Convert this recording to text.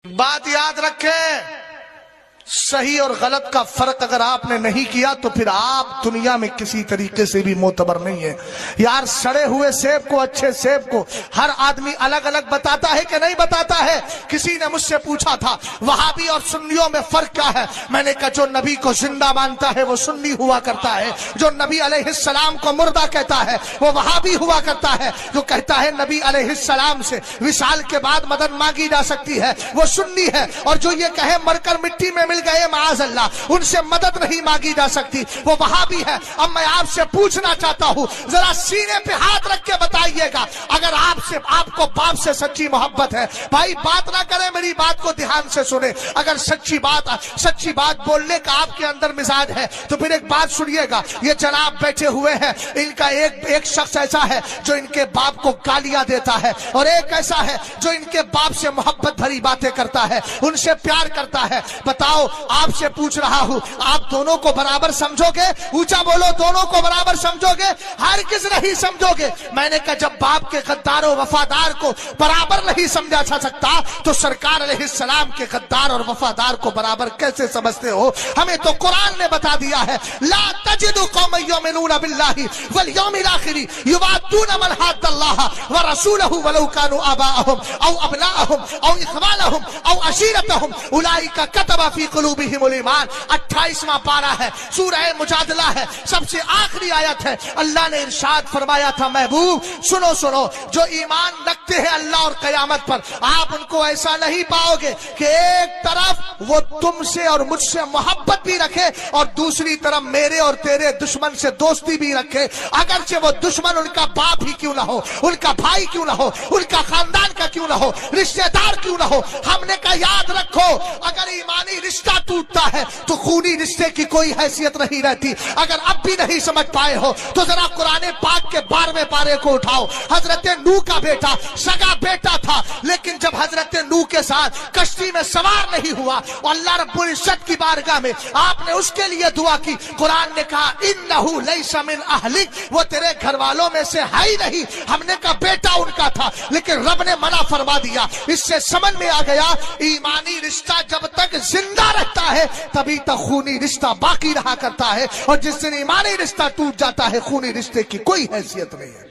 बात याद रखें, सही और गलत का फर्क अगर आपने नहीं किया तो फिर आप दुनिया में किसी तरीके से भी मोतबर नहीं है। यार सड़े हुए सेब को, अच्छे सेब को हर आदमी अलग अलग बताता है कि नहीं बताता है। किसी ने मुझसे पूछा था वहाबी और सुन्नियों में फर्क क्या है। मैंने कहा जो नबी को जिंदा मानता है वो सुन्नी हुआ करता है, जो नबी अलैहिस्सलाम को मुर्दा कहता है वो वहाबी हुआ करता है, जो कहता है नबी अलैहिस्सलाम से विशाल के बाद मदद मांगी जा सकती है वो सुन्नी है, और जो ये कहे मरकर मिट्टी में मिल गए माज़ अल्लाह उनसे मदद नहीं मांगी जा सकती वो वहाबी है। अब मैं आपसे पूछना चाहता हूं, जरा सीने पे हाथ रख के बताइएगा, अगर आपको बाप से सच्ची मोहब्बत है, भाई बात ना करें, मेरी बात को ध्यान से सुने। अगर सच्ची बात बोलने का आपके अंदर मिजाज है तो फिर एक बात सुनिएगा। ये जनाब बैठे हुए हैं, इनका एक शख्स ऐसा है जो इनके बाप को गालियां देता है, और एक ऐसा है जो इनके बाप से मोहब्बत भरी बातें करता है, उनसे प्यार करता है। बताओ, आपसे पूछ रहा हूं, आप दोनों को बराबर समझोगे? ऊंचा बोलो, दोनों को बराबर समझोगे? हर किस नहीं समझोगे। मैंने कहा जब बाप के गद्दार और वफादार को बराबर नहीं समझा जा सकता तो सरकार अलैहिस्सलाम के गद्दार और वफादार को बराबर कैसे समझते हो? हमें तो कुरान ने बता दिया है, ला तजिदु कौमन युमिनूना बिल्लाहि वल यौमिल आखिर युवादूना मन हाद्दल्लाह व रसूलहु वलौ कानू आबाअहुम औ अबनाअहुम औ इख्वानहुम औ अशीरतहुम उलाइका कतबा फी कुलूबिहिमुल ईमान। 28वां पारा है, सूरह मुजादला है, सबसे आखिरी आयत है। अल्लाह ने इरशाद फरमाया था, महबूब सुनो सुनो, जो ईमान रखते हैं अल्लाह और कयामत पर, आप उनको ऐसा नहीं पाओगे कि एक तरफ वो तुमसे और मुझसे मोहब्बत भी रखे और दूसरी तरफ मेरे और तेरे दुश्मन से दोस्ती भी रखे, अगरचे वो दुश्मन उनका बाप ही क्यों ना हो, उनका भाई क्यों ना हो, उनका खानदान का क्यों ना हो, रिश्तेदार क्यों ना हो। हमने कहा याद रखो, अगर ईमानी रिश्ता टूटता है तो खूनी रिश्ते की कोई हैसियत नहीं रहती। अगर अब भी नहीं समझ पाए हो तो जरा कुरान पाक के 12वें पारे को उठाओ। हजरत नूह का बेटा सगा बेटा था, लेकिन जब हजरत नूह के साथ कश्ती में सवार नहीं हुआ, अल्लाह रब्बुल इज्जत की बारगाह में आपने उसके लिए दुआ की। कुरान ने कहा इन्नहु लैसा मिन अहलिक, वो तेरे घर वालों में से है ही नहीं। हमने कहा बेटा उनका था, लेकिन रब ने मना फरमा दिया। इससे समझ में आ गया ईमानी रिश्ता जब तक जिंदा रहता है तभी तक खूनी रिश्ता बाकी रहा करता है, और जिस दिन ईमानी रिश्ता टूट जाता है खूनी रिश्ते की कोई हैसियत नहीं है।